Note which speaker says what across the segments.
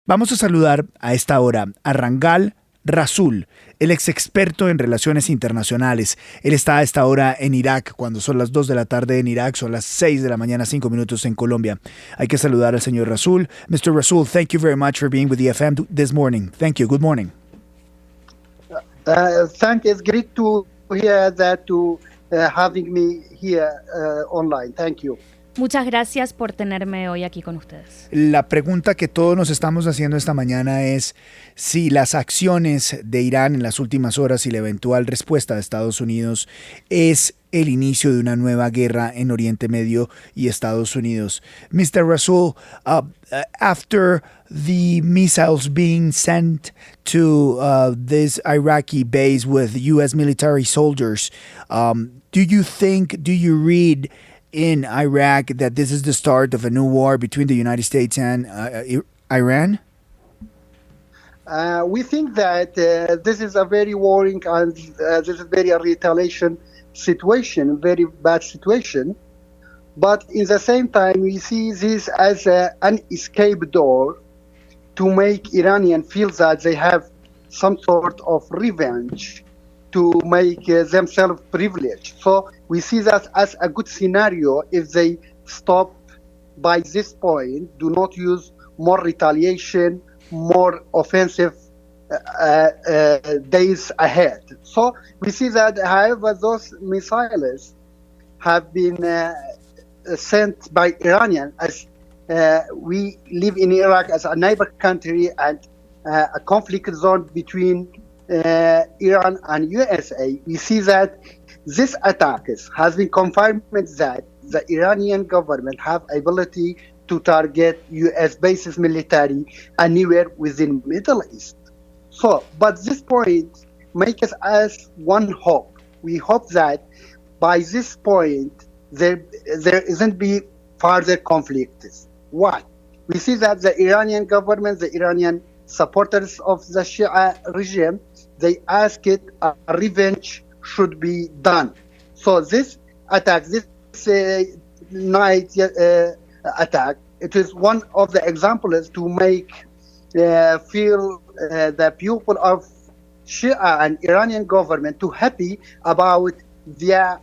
Speaker 1: Vamos a saludar a esta hora a Sangar Rasul, el ex experto en relaciones internacionales. Él está a esta hora en Irak, cuando son las 2 de la tarde en Irak, son las 6 de la mañana, 5 minutos en Colombia. Hay que saludar al señor Rasul. Mr. Rasul, thank you very much for being with the FM this morning. Thank you. Good morning.
Speaker 2: Thank you. It's great to hear that, to having me here online. Thank you.
Speaker 3: Muchas gracias por tenerme hoy aquí con ustedes.
Speaker 1: La pregunta que todos nos estamos haciendo esta mañana es si las acciones de Irán en las últimas horas y la eventual respuesta de Estados Unidos es el inicio de una nueva guerra en Oriente Medio y Estados Unidos. Mr. Rasul, after the missiles being sent to this Iraqi base with U.S. military soldiers, do you read in Iraq that this is the start of a new war between the United States and Iran?
Speaker 2: We think that this is a very worrying and this is very a retaliation situation, very bad situation. But in the same time, we see this as an escape door to make Iranians feel that they have some sort of revenge, to make themselves privileged. So we see that as a good scenario if they stop by this point, do not use more retaliation, more offensive days ahead. So we see that, however, those missiles have been sent by Iranian, as we live in Iraq as a neighbor country and a conflict zone between Iran and USA. We see that this attacks has been confirmed that the Iranian government have ability to target US bases military anywhere within Middle East. So, but this point makes us one hope. We hope that by this point there isn't be further conflicts. Why? We see that the Iranian government, the Iranian supporters of the Shia regime, they ask it a revenge should be done. So this attack, this night attack, it is one of the examples to make feel the people of Shia and Iranian government too happy about their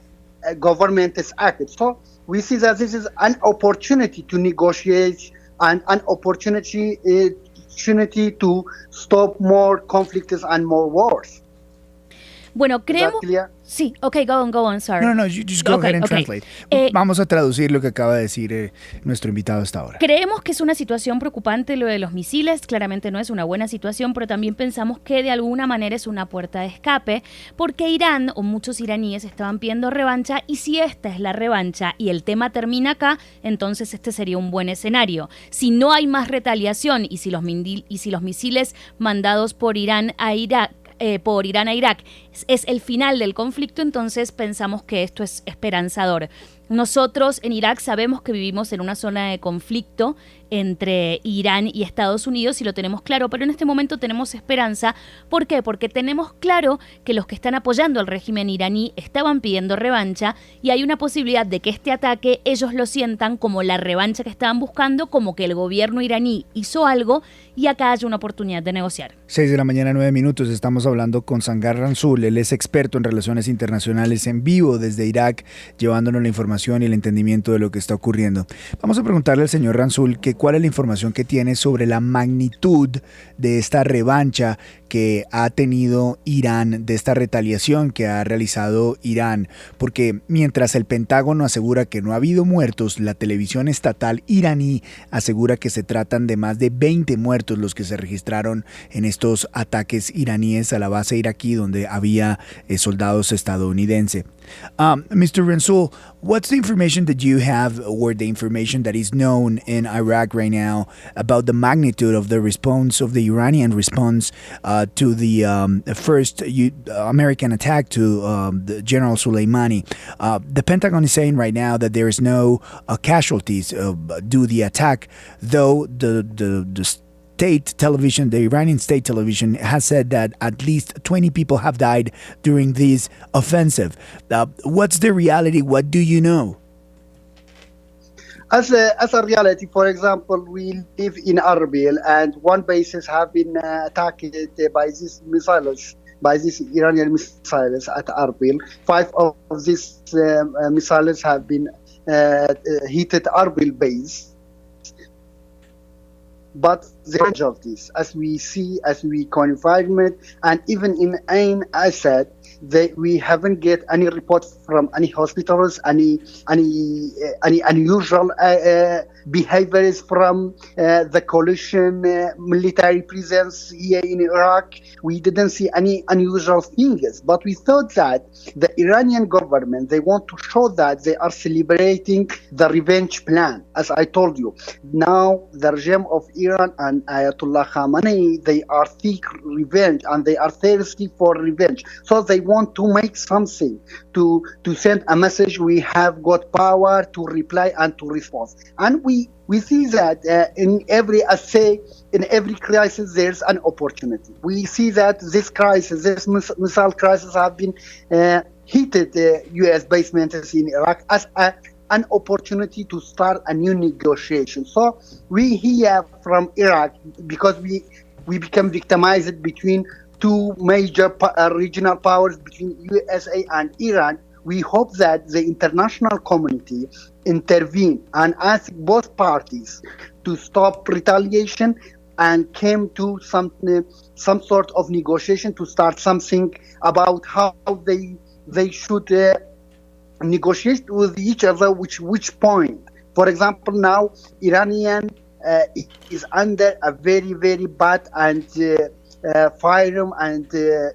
Speaker 2: government's act. So we see that this is an opportunity to negotiate and an opportunity to stop more conflicts and more wars.
Speaker 3: Bueno, creemos... Sí, go on, sorry.
Speaker 1: No, you just go ahead and translate. Vamos a traducir lo que acaba de decir nuestro invitado hasta ahora.
Speaker 3: Creemos que es una situación preocupante lo de los misiles, claramente no es una buena situación, pero también pensamos que de alguna manera es una puerta de escape, porque Irán o muchos iraníes estaban pidiendo revancha, y si esta es la revancha y el tema termina acá, entonces este sería un buen escenario. Si no hay más retaliación y si los misiles mandados por Irán a Irak es el final del conflicto, entonces pensamos que esto es esperanzador. Nosotros en Irak sabemos que vivimos en una zona de conflicto entre Irán y Estados Unidos y lo tenemos claro, pero en este momento tenemos esperanza. ¿Por qué? Porque tenemos claro que los que están apoyando al régimen iraní estaban pidiendo revancha y hay una posibilidad de que este ataque ellos lo sientan como la revancha que estaban buscando, como que el gobierno iraní hizo algo y acá haya una oportunidad de negociar.
Speaker 1: 6 de la mañana, 9 minutos. Estamos hablando con Sangar Rasul. Él es experto en relaciones internacionales en vivo desde Irak, llevándonos la información y el entendimiento de lo que está ocurriendo. Vamos a preguntarle al señor Rasul que cuál es la información que tiene sobre la magnitud de esta revancha que ha tenido Irán, de esta retaliación que ha realizado Irán, porque mientras el Pentágono asegura que no ha habido muertos, la televisión estatal iraní asegura que se tratan de más de 20 muertos los que se registraron en estos ataques iraníes a la base iraquí donde había soldados estadounidenses. Mr. Rasul, what's the information that you have, or the information that is known in Iraq right now about the magnitude of the response, of the Iranian response to the first American attack to the General Soleimani? The Pentagon is saying right now that there is no casualties due to the attack, though the state television, the Iranian state television, has said that at least 20 people have died during this offensive. What's the reality? What do you know?
Speaker 2: As a reality, for example, we live in Arbil, and one bases have been attacked by these missiles, by these Iranian missiles at Arbil. 5 of these missiles have been hit at Arbil base. But the casualties, as we see, as we confirm it, and even in Ain Assad, we haven't get any report from any hospitals, any unusual behaviors from the coalition military presence here in Iraq. We didn't see any unusual things, but we thought that the Iranian government, they want to show that they are celebrating the revenge plan. As I told you, now the regime of Iran and Ayatollah Khamenei, they are seek revenge and they are thirsty for revenge. So they want to make something to send a message. We have got power to reply and to respond. And we see that in every essay, in every crisis, there's an opportunity. We see that this crisis, this missile crisis, have been heated U.S. basements in Iraq as an opportunity to start a new negotiation. So we hear from Iraq, because we become victimized between two major regional powers, between USA and Iran. We hope that the international community intervene and ask both parties to stop retaliation and came to some sort of negotiation to start something about how they should negotiate with each other, which point. For example, now Iranian is under a very, very bad and firm and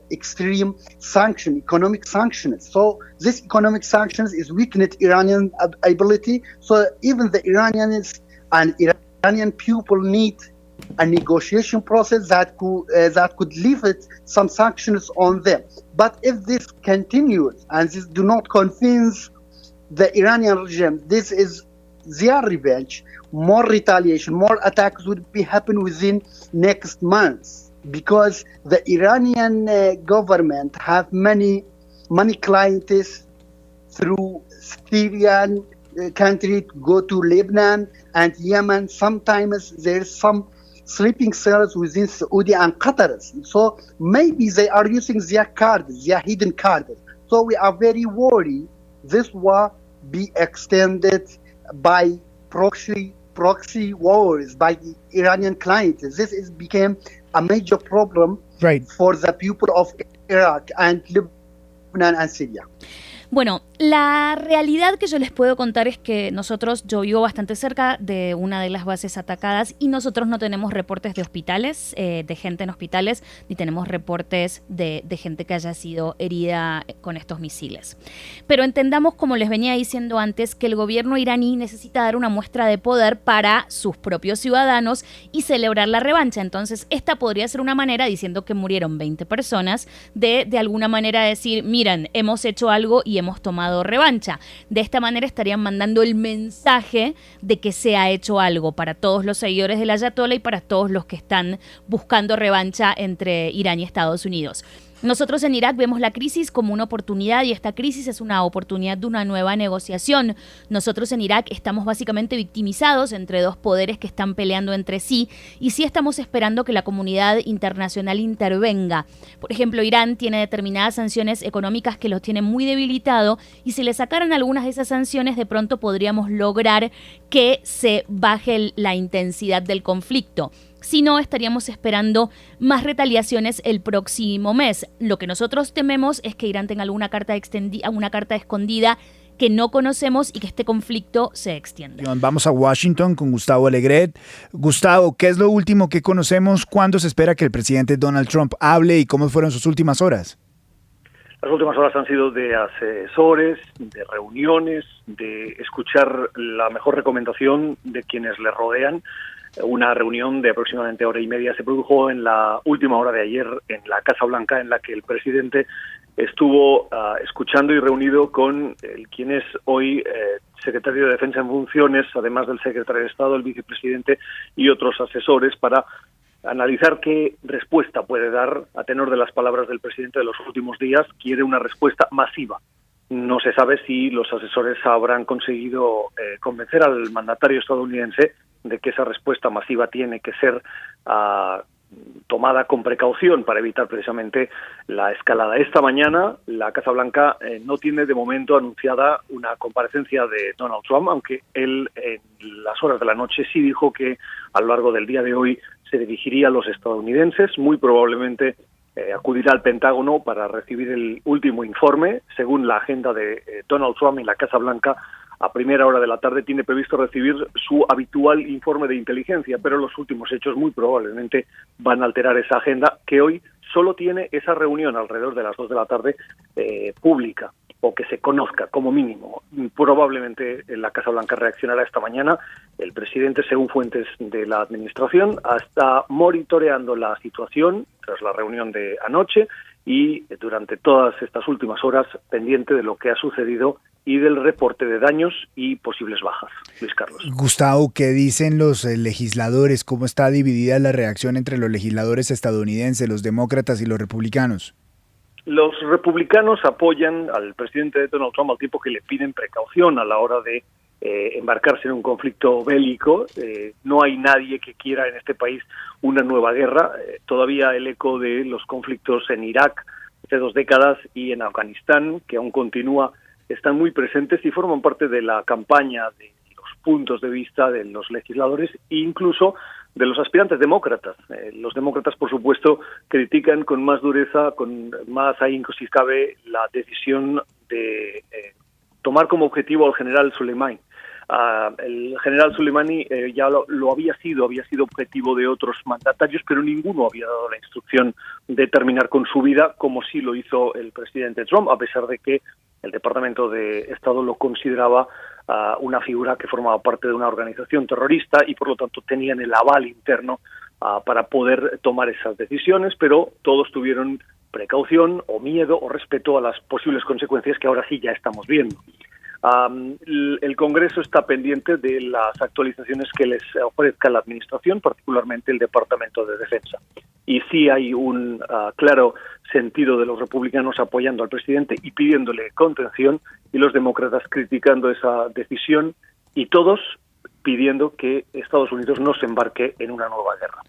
Speaker 2: extreme economic sanctions. So this economic sanctions is weakened Iranian ability. So even the Iranians and Iranian people need a negotiation process that could lift some sanctions on them. But if this continues and this do not convince the Iranian regime, this is their revenge, more retaliation, more attacks would be happen within next months, because the Iranian government have many clients through Syrian country to go to Lebanon and Yemen. Sometimes there's some sleeping cells within Saudi and Qatar. So maybe they are using their cards, their hidden cards. So we are very worried this war be extended by proxy wars by the Iranian clients. This became a major problem for the people of Iraq and Lebanon and Syria.
Speaker 3: Bueno, la realidad que yo les puedo contar es que yo vivo bastante cerca de una de las bases atacadas y nosotros no tenemos reportes de hospitales, de gente en hospitales, ni tenemos reportes de gente que haya sido herida con estos misiles. Pero entendamos, como les venía diciendo antes, que el gobierno iraní necesita dar una muestra de poder para sus propios ciudadanos y celebrar la revancha. Entonces, esta podría ser una manera, diciendo que murieron 20 personas, de alguna manera decir, miren, hemos hecho algo y hemos tomado revancha. De esta manera estarían mandando el mensaje de que se ha hecho algo para todos los seguidores del ayatollah y para todos los que están buscando revancha entre Irán y Estados Unidos. Nosotros en Irak vemos la crisis como una oportunidad y esta crisis es una oportunidad de una nueva negociación. Nosotros en Irak estamos básicamente victimizados entre dos poderes que están peleando entre sí y sí estamos esperando que la comunidad internacional intervenga. Por ejemplo, Irán tiene determinadas sanciones económicas que los tienen muy debilitado y si le sacaran algunas de esas sanciones de pronto podríamos lograr que se baje la intensidad del conflicto. Si no, estaríamos esperando más retaliaciones el próximo mes. Lo que nosotros tememos es que Irán tenga alguna carta escondida que no conocemos y que este conflicto se extienda.
Speaker 1: Vamos a Washington con Gustavo Alegret. Gustavo, ¿qué es lo último que conocemos? ¿Cuándo se espera que el presidente Donald Trump hable y cómo fueron sus últimas horas?
Speaker 4: Las últimas horas han sido de asesores, de reuniones, de escuchar la mejor recomendación de quienes le rodean. Una reunión de aproximadamente hora y media se produjo en la última hora de ayer en la Casa Blanca, en la que el presidente estuvo escuchando y reunido con quien es hoy secretario de Defensa en funciones, además del secretario de Estado, el vicepresidente y otros asesores, para analizar qué respuesta puede dar a tenor de las palabras del presidente de los últimos días. Quiere una respuesta masiva no se sabe si los asesores habrán conseguido convencer al mandatario estadounidense de que esa respuesta masiva tiene que ser tomada con precaución para evitar precisamente la escalada. Esta mañana la Casa Blanca no tiene de momento anunciada una comparecencia de Donald Trump, aunque él en las horas de la noche sí dijo que a lo largo del día de hoy se dirigiría a los estadounidenses, muy probablemente acudirá al Pentágono para recibir el último informe. Según la agenda de Donald Trump en la Casa Blanca, a primera hora de la tarde tiene previsto recibir su habitual informe de inteligencia, pero los últimos hechos muy probablemente van a alterar esa agenda, que hoy solo tiene esa reunión alrededor de las 2 de la tarde pública, o que se conozca como mínimo. Probablemente la Casa Blanca reaccionará esta mañana. El presidente, según fuentes de la administración, está monitoreando la situación tras la reunión de anoche y durante todas estas últimas horas pendiente de lo que ha sucedido y del reporte de daños y posibles bajas. Luis Carlos.
Speaker 1: Gustavo, ¿qué dicen los legisladores? ¿Cómo está dividida la reacción entre los legisladores estadounidenses, los demócratas y los republicanos?
Speaker 4: Los republicanos apoyan al presidente Donald Trump al tiempo que le piden precaución a la hora de embarcarse en un conflicto bélico. No hay nadie que quiera en este país una nueva guerra. Todavía el eco de los conflictos en Irak hace 2 décadas y en Afganistán, que aún continúa, están muy presentes y forman parte de la campaña de los puntos de vista de los legisladores e incluso de los aspirantes demócratas. Los demócratas, por supuesto, critican con más dureza, con más ahínco si cabe, la decisión de tomar como objetivo al general Soleimani. El general Soleimani ya lo había sido objetivo de otros mandatarios, pero ninguno había dado la instrucción de terminar con su vida, como sí lo hizo el presidente Trump, a pesar de que el Departamento de Estado lo consideraba una figura que formaba parte de una organización terrorista y por lo tanto tenían el aval interno para poder tomar esas decisiones, pero todos tuvieron precaución o miedo o respeto a las posibles consecuencias que ahora sí ya estamos viendo. El Congreso está pendiente de las actualizaciones que les ofrezca la Administración, particularmente el Departamento de Defensa. Y sí hay un claro sentido de los republicanos apoyando al presidente y pidiéndole contención, y los demócratas criticando esa decisión, y todos pidiendo que Estados Unidos no se embarque en una nueva guerra.